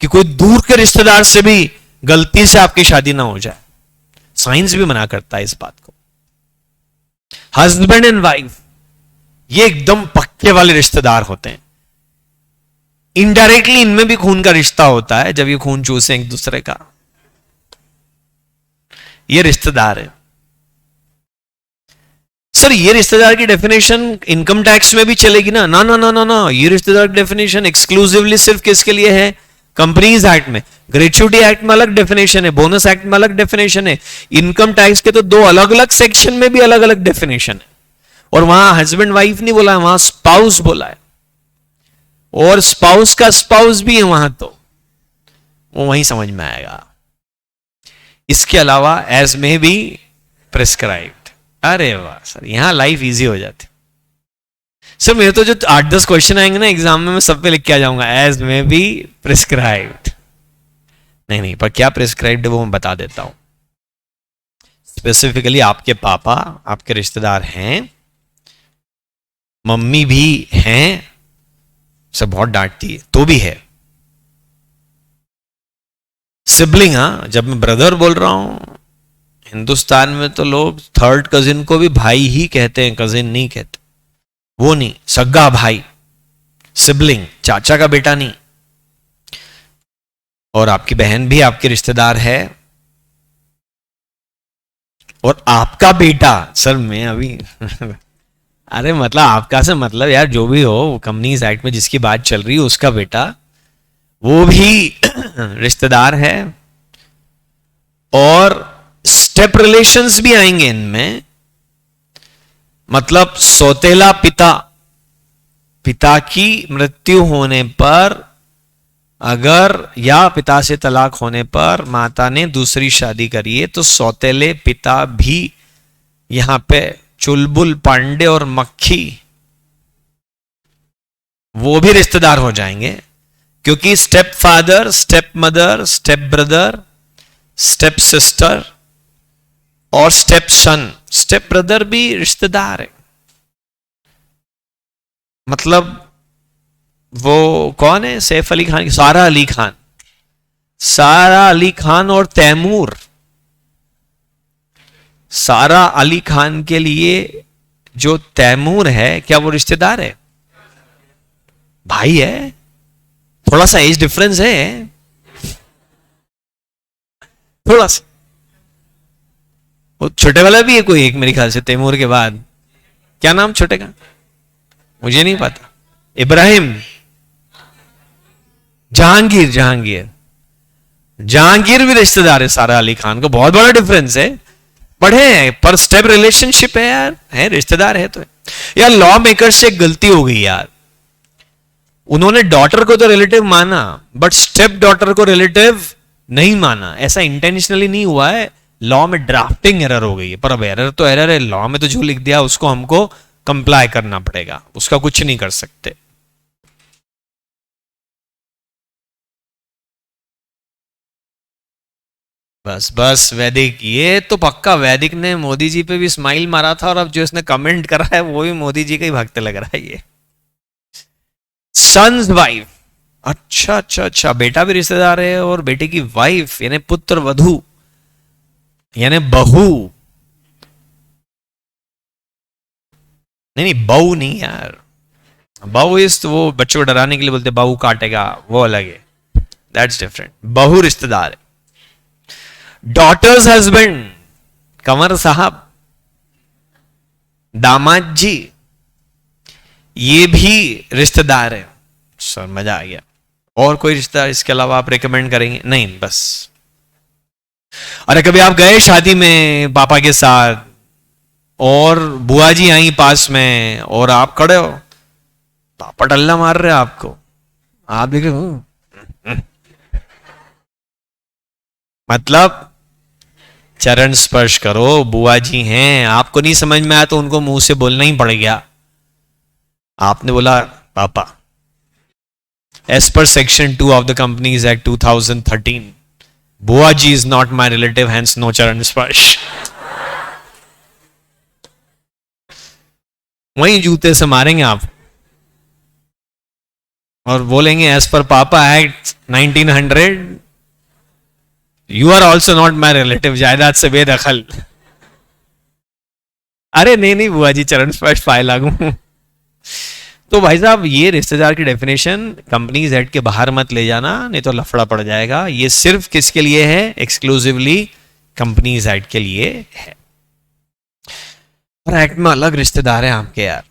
कि कोई दूर के रिश्तेदार से भी गलती से आपकी शादी ना हो जाए। साइंस भी मना करता है इस बात को। हस्बैंड एंड वाइफ ये एकदम पक्के वाले रिश्तेदार होते हैं। इनडायरेक्टली इनमें भी खून का रिश्ता होता है, जब ये खून चूसे एक दूसरे का, ये रिश्तेदार है। सर ये रिश्तेदार की डेफिनेशन इनकम टैक्स में भी चलेगी ना? ना ना ना ना ना, ये रिश्तेदार की डेफिनेशन एक्सक्लूसिवली सिर्फ किसके लिए है? कंपनीज एक्ट में। ग्रेच्युटी एक्ट में अलग डेफिनेशन है, बोनस एक्ट में अलग डेफिनेशन है, इनकम टैक्स के तो 2 अलग अलग सेक्शन में भी अलग अलग डेफिनेशन है। और वहां हस्बैंड वाइफ नहीं बोला है, वहां स्पाउस बोला है। और स्पाउस का स्पाउस भी है वहां, तो वो वहीं समझ में आएगा। इसके अलावा एज में बी प्रिस्क्राइब्ड। अरे वाह सर, यहां लाइफ इजी हो जाती। सर मेरे तो जो 8-10 क्वेश्चन आएंगे ना एग्जाम में, मैं सब पे लिख के आ जाऊंगा एज में बी प्रिस्क्राइब्ड। नहीं, पर क्या प्रिस्क्राइब्ड है वो मैं बता देता हूं। स्पेसिफिकली आपके पापा, आपके रिश्तेदार हैं, मम्मी भी हैं, सब बहुत डांटती है तो भी है। सिबलिंग, हाँ, जब मैं ब्रदर बोल रहा हूं, हिंदुस्तान में तो लोग थर्ड कजिन को भी भाई ही कहते हैं, कजिन नहीं कहते। वो नहीं, सगा भाई, सिबलिंग, चाचा का बेटा नहीं। और आपकी बहन भी आपके रिश्तेदार है, और आपका बेटा, सर मैं अभी अरे मतलब आपका से मतलब यार जो भी हो, कंपनीज एक्ट में जिसकी बात चल रही है उसका बेटा, वो भी रिश्तेदार है। और स्टेप रिलेशंस भी आएंगे इनमें, मतलब सौतेला पिता, पिता की मृत्यु होने पर अगर, या पिता से तलाक होने पर माता ने दूसरी शादी करी है, तो सौतेले पिता भी यहां पे चुलबुल पांडे और मक्खी, वो भी रिश्तेदार हो जाएंगे। क्योंकि step father, step mother, step brother, step sister और स्टेप सन, स्टेप ब्रदर भी रिश्तेदार है। मतलब वो कौन है सैफ अली खान, सारा अली खान, सारा अली खान और तैमूर, सारा अली खान के लिए जो तैमूर है, क्या वो रिश्तेदार है? भाई है, थोड़ा सा एज डिफरेंस है, थोड़ा सा। वो छोटे वाला भी है कोई एक मेरे ख्याल से तैमूर के बाद, क्या नाम छोटे का मुझे नहीं पता, इब्राहिम, जहांगीर, जहांगीर, जहांगीर भी रिश्तेदार है सारा अली खान को। बहुत बड़ा डिफरेंस है, पढ़े, पर स्टेप रिलेशनशिप है यार, है रिश्तेदार है तो है। यार लॉ मेकर से एक गलती हो गई यार, उन्होंने डॉटर को तो रिलेटिव माना, बट स्टेप डॉटर को रिलेटिव नहीं माना। ऐसा इंटेंशनली नहीं हुआ है, लॉ में ड्राफ्टिंग एरर हो गई है। पर अब एरर तो एरर है, लॉ में तो जो लिख दिया उसको हमको कंप्लाई करना पड़ेगा, उसका कुछ नहीं कर सकते। बस बस वैदिक, ये तो पक्का वैदिक ने मोदी जी पे भी स्माइल मारा था, और अब जो इसने कमेंट करा है वो भी मोदी जी का ही भक्त लग रहा है ये। सन्स वाइफ, अच्छा अच्छा अच्छा, बेटा भी रिश्तेदार है, और बेटे की वाइफ यानी पुत्र वधू यानी बहू, नहीं बहू नहीं यार, बहू इस तो वो बच्चों को डराने के लिए बोलते बहू काटेगा, वो अलग है, दैट्स डिफरेंट। बहू रिश्तेदार है। डॉटर्स हस्बैंड, कंवर साहब, दामाद जी, ये भी रिश्तेदार है। सर मजा आ गया। और कोई रिश्तेदार इसके अलावा आप रिकमेंड करेंगे? नहीं बस। अरे कभी आप गए शादी में पापा के साथ, और बुआ जी आई पास में, और आप खड़े हो, पापा टल्ला मार रहे हैं आपको, आप देखे मतलब चरण स्पर्श करो, बुआ जी हैं, आपको नहीं समझ में आया तो उनको मुंह से बोलना ही पड़ गया, आपने बोला पापा। As per section 2 of the companies act 2013, बुआ जी is not my relative, hence no चरण स्पर्श। वहीं जूते से मारेंगे आप, और बोलेंगे एज पर पापा act 1900, you are also not my relative, जायदाद से बेदखल। अरे नहीं नहीं बुआ जी, चरण स्पर्श फाइल लागू। तो भाई साहब ये रिश्तेदार की डेफिनेशन कंपनीज एक्ट के बाहर मत ले जाना, नहीं तो लफड़ा पड़ जाएगा। ये सिर्फ किसके लिए है? एक्सक्लूसिवली कंपनीज एक्ट के लिए है। और एक्ट में अलग रिश्तेदार है आपके यार।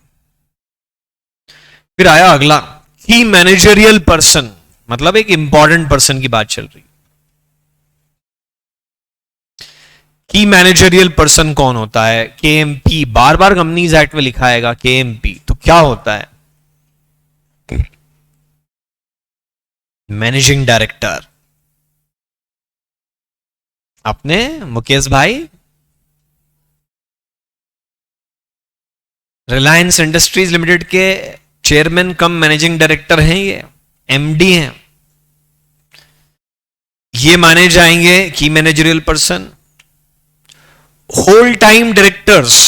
फिर आया अगला, की मैनेजरियल पर्सन, मतलब एक इंपॉर्टेंट पर्सन की बात चल रही। की मैनेजरियल पर्सन कौन होता है? केएमपी, बार बार कंपनीज एक्ट में लिखा आएगा केएमपी, तो क्या होता है? मैनेजिंग डायरेक्टर, अपने मुकेश भाई रिलायंस इंडस्ट्रीज लिमिटेड के चेयरमैन कम मैनेजिंग डायरेक्टर हैं, ये एमडी हैं, ये माने जाएंगे की managerial person. Whole time directors,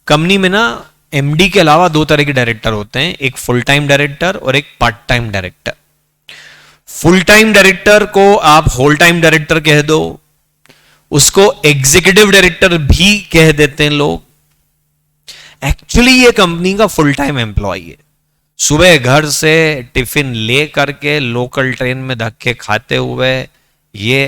company में ना एमडी के अलावा दो तरह के डायरेक्टर होते हैं, एक फुल टाइम डायरेक्टर और एक part time director. Full time director को आप होल टाइम डायरेक्टर कह दो, उसको एग्जीक्यूटिव डायरेक्टर भी कह देते हैं लोग। एक्चुअली ये कंपनी का फुल टाइम एम्प्लॉय है, सुबह घर से टिफिन ले करके लोकल ट्रेन में धक्के खाते हुए ये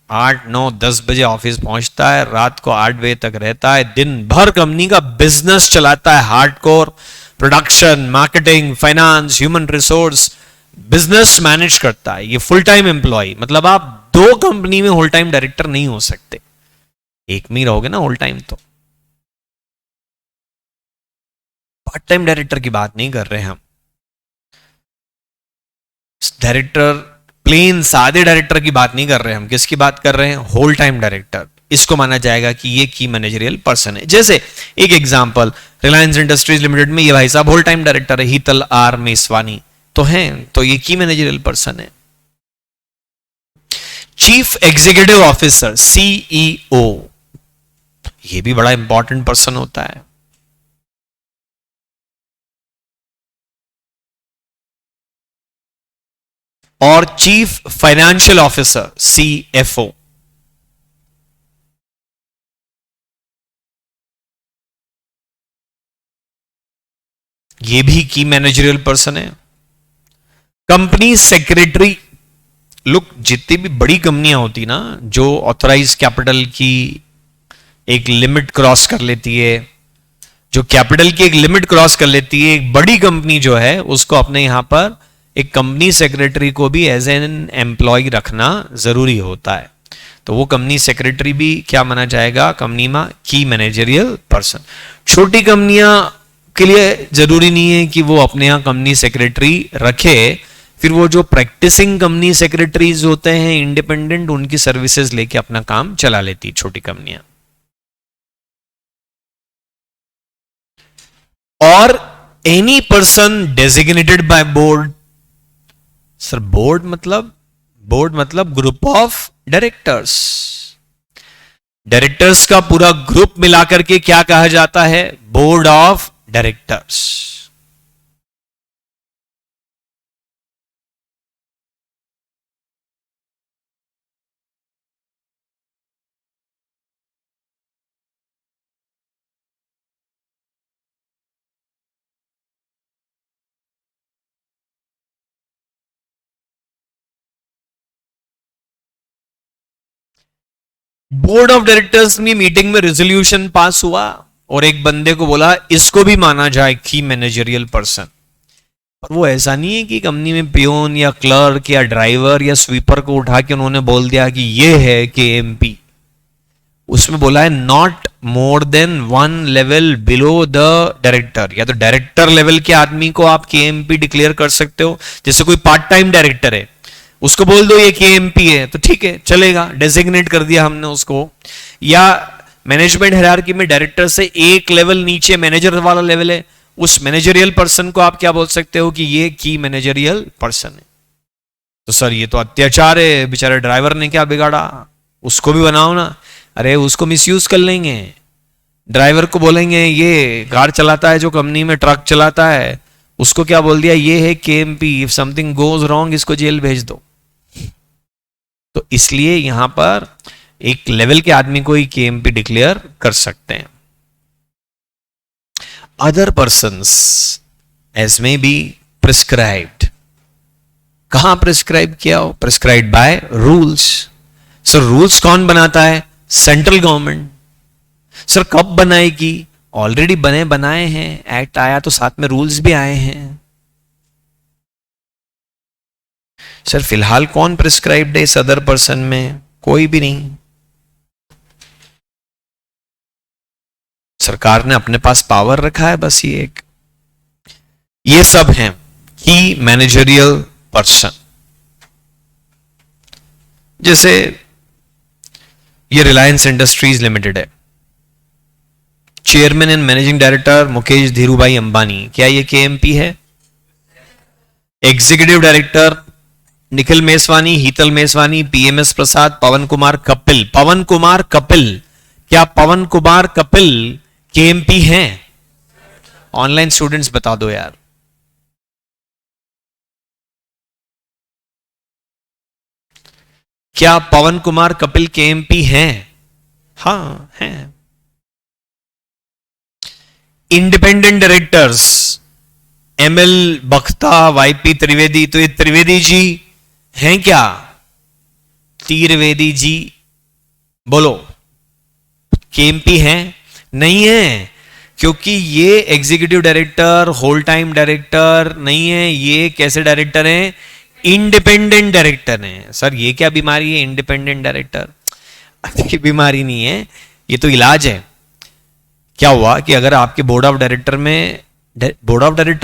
8, 9, 10 बजे ऑफिस पहुंचता है, रात को 8 बजे तक रहता है, दिन भर कंपनी का बिजनेस चलाता है, hardcore production, marketing, finance, human resource, business manage करता है। ये फुल टाइम एम्प्लॉय, मतलब आप दो कंपनी में होल टाइम डायरेक्टर नहीं हो सकते, एक में रहोगे ना होल टाइम। तो पार्ट टाइम डायरेक्टर की बात नहीं कर रहे हम, डायरेक्टर प्लेन सादे डायरेक्टर की बात नहीं कर रहे हम, किसकी बात कर रहे हैं? Whole time director. इसको माना जाएगा कि ये की मैनेजरियल पर्सन है। जैसे एक एग्जांपल, रिलायंस इंडस्ट्रीज लिमिटेड में ये भाई साहब होल टाइम डायरेक्टर है, हीतल आर मेसवानी तो हैं, तो ये की मैनेजरियल पर्सन है। चीफ एग्जीक्यूटिव ऑफिसर सीईओ, ये भी बड़ा इंपॉर्टेंट पर्सन होता है। और चीफ फाइनेंशियल ऑफिसर सीएफओ, ये भी की मैनेजरियल पर्सन है। कंपनी सेक्रेटरी, लुक जितनी भी बड़ी कंपनियां होती ना जो ऑथराइज कैपिटल की एक लिमिट क्रॉस कर लेती है, जो कैपिटल की एक लिमिट क्रॉस कर लेती है, एक बड़ी कंपनी जो है उसको अपने यहां पर एक कंपनी सेक्रेटरी को भी एज एन एम्प्लॉय रखना जरूरी होता है। तो वो कंपनी सेक्रेटरी भी क्या माना जाएगा कंपनी में? की मैनेजरियल पर्सन। छोटी कंपनियां के लिए जरूरी नहीं है कि वो अपने यहां कंपनी सेक्रेटरी रखे, फिर वो जो प्रैक्टिसिंग कंपनी सेक्रेटरीज होते हैं इंडिपेंडेंट, उनकी सर्विसेज लेके अपना काम चला लेती छोटी कंपनियां। और any person designated by board, sir board मतलब ग्रुप ऑफ डायरेक्टर्स, डायरेक्टर्स का पूरा ग्रुप मिलाकर के क्या कहा जाता है? Board of directors. Board of directors में मीटिंग में रेजोल्यूशन पास हुआ और एक बंदे को बोला इसको भी माना जाए की मैनेजरियल पर्सन। और वो ऐसा नहीं है कि कंपनी में पियोन या क्लर्क या ड्राइवर या स्वीपर को उठा के उन्होंने बोल दिया कि ये है केएमपी। उसमें बोला है not more than 1 level below the director, या तो डायरेक्टर लेवल के आदमी को आप केएमपी डिक्लेयर कर सकते हो। जैसे कोई पार्ट टाइम डायरेक्टर है, उसको बोल दो ये केएमपी है तो ठीक है चलेगा, डेजिग्नेट कर दिया हमने उसको। या मैनेजमेंट हायरार्की में डायरेक्टर से एक लेवल नीचे मैनेजर वाला लेवल है, उस मैनेजरियल पर्सन को आप क्या बोल सकते हो कि ये की मैनेजरियल पर्सन है। तो सर ये तो अत्याचार है, बेचारे ड्राइवर ने क्या बिगाड़ा, उसको भी बनाओ ना। अरे उसको मिसयूज कर लेंगे, ड्राइवर को बोलेंगे ये कार चलाता है जो कंपनी में ट्रक चलाता है, उसको क्या बोल दिया ये है KMP, if something goes wrong इसको जेल भेज दो। तो इसलिए यहां पर एक लेवल के आदमी को ही केएमपी डिक्लेयर कर सकते हैं। अदर पर्संस एज में बी प्रिस्क्राइब्ड, कहां प्रिस्क्राइब किया हो? Prescribed by rules. Sir rules कौन बनाता है? Central government. सर कब बनाएगी? ऑलरेडी बनाए हैं, एक्ट आया तो साथ में रूल्स भी आए हैं। सर फिलहाल कौन प्रिस्क्राइब्ड है इस अदर पर्सन में? कोई भी नहीं। सरकार ने अपने पास पावर रखा है बस ये सब हैं की मैनेजरियल पर्सन। जैसे ये रिलायंस इंडस्ट्रीज लिमिटेड है, chairman and managing director Mukesh Dhirubhai Ambani, क्या ये केएमपी है? Executive director Nikhil Meswani, Hetal Meswani, PMS Prasad, Pawan Kumar Kapil. Pawan Kumar Kapil, क्या पवन कुमार कपिल केएमपी हैं? ऑनलाइन स्टूडेंट्स बता दो यार। क्या पवन कुमार कपिल केएमपी हैं? हाँ हैं। Independent directors ML Bhakta, YP Trivedi, तो ये त्रिवेदी जी हैं क्या? त्रिवेदी जी बोलो, केएमपी हैं? नहीं है, क्योंकि ये executive director, whole time director नहीं है। ये कैसे डायरेक्टर हैं? इंडिपेंडेंट डायरेक्टर हैं। सर ये क्या बीमारी है इंडिपेंडेंट डायरेक्टर? अच्छी बीमारी नहीं है, ये तो इलाज है। क्या हुआ कि अगर आपके बोर्ड ऑफ डायरेक्टर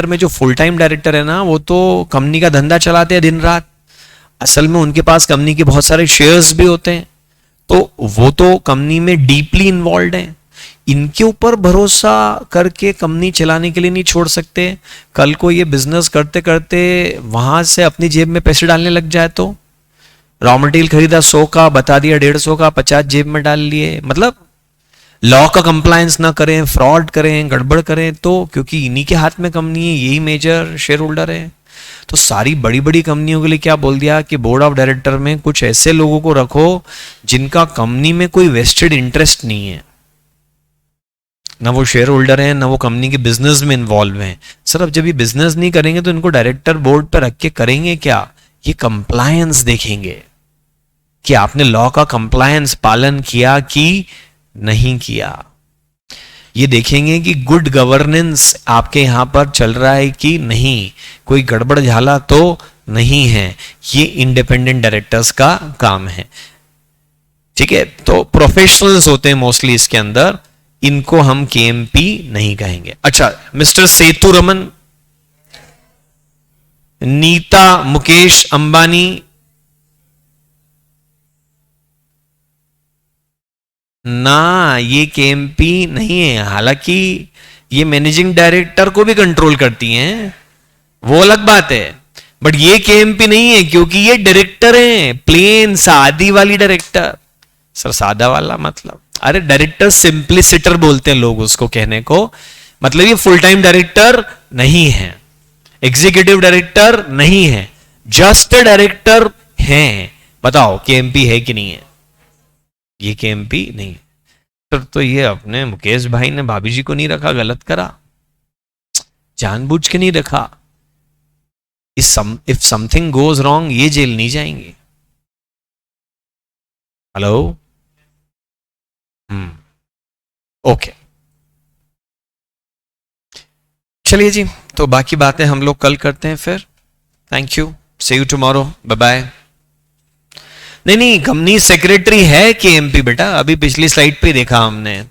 में जो फुल टाइम डायरेक्टर है ना, वो तो कंपनी का धंधा चलाते हैं दिन रात। असल में उनके पास कंपनी के बहुत सारे शेयर्स भी होते हैं, तो वो तो कंपनी में डीपली इन्वॉल्व हैं। इनके ऊपर भरोसा करके कंपनी चलाने के लिए नहीं छोड़ सकते। कल को ये बिजनेस करते करते वहां से अपनी जेब में पैसे डालने लग जाए तो, रॉ मटेरियल खरीदा 100 का, बता दिया 150 का, 50 जेब में डाल लिए, मतलब लॉ का कंप्लायंस ना करें, फ्रॉड करें, गड़बड़ करें, तो क्योंकि इन्हीं के हाथ में कंपनी है, यही मेजर शेयर होल्डर है। तो सारी बड़ी बड़ी कंपनियों के लिए क्या बोल दिया कि बोर्ड ऑफ डायरेक्टर में कुछ ऐसे लोगों को रखो जिनका कंपनी में कोई वेस्टेड इंटरेस्ट नहीं है, ना वो शेयर होल्डर हैं, ना वो कंपनी के बिजनेस में इन्वॉल्व हैं। सर अब जब ये बिजनेस नहीं करेंगे तो इनको डायरेक्टर बोर्ड पर रख के करेंगे क्या? ये कंप्लायंस देखेंगे कि आपने लॉ का कंप्लायंस पालन किया कि नहीं किया। ये देखेंगे कि गुड गवर्नेंस आपके यहां पर चल रहा है कि नहीं, कोई गड़बड़ झाला तो नहीं है। ये इंडिपेंडेंट डायरेक्टर्स का काम है। ठीक है, तो प्रोफेशनल्स होते हैं मोस्टली इसके अंदर, इनको हम केएमपी नहीं कहेंगे। अच्छा, मिस्टर सेतु रमन, नीता मुकेश अंबानी, ना ये केएमपी नहीं है। हालांकि ये मैनेजिंग डायरेक्टर को भी कंट्रोल करती हैं, वो अलग बात है, बट ये केएमपी नहीं है क्योंकि ये डायरेक्टर हैं, प्लेन सादी वाली डायरेक्टर। सर सादा वाला मतलब, अरे डायरेक्टर सिंप्लिसिटर बोलते हैं लोग उसको कहने को, मतलब ये फुल टाइम डायरेक्टर नहीं है, एग्जीक्यूटिव डायरेक्टर नहीं है, जस्ट डायरेक्टर हैं। बताओ केएमपी है कि नहीं है? ये केएमपी नहीं है। तो ये अपने मुकेश भाई ने भाभी जी को नहीं रखा, गलत करा, जानबूझ के नहीं रखा। इफ समथिंग गोज रॉन्ग, ये जेल नहीं जाएंगे। हेलो, ओके, चलिए जी, तो बाकी बातें हम लोग कल करते हैं फिर। Thank you, see you tomorrow, bye bye. नहीं कंपनी सेक्रेटरी है केएमपी बेटा, अभी पिछली स्लाइड पे देखा हमने।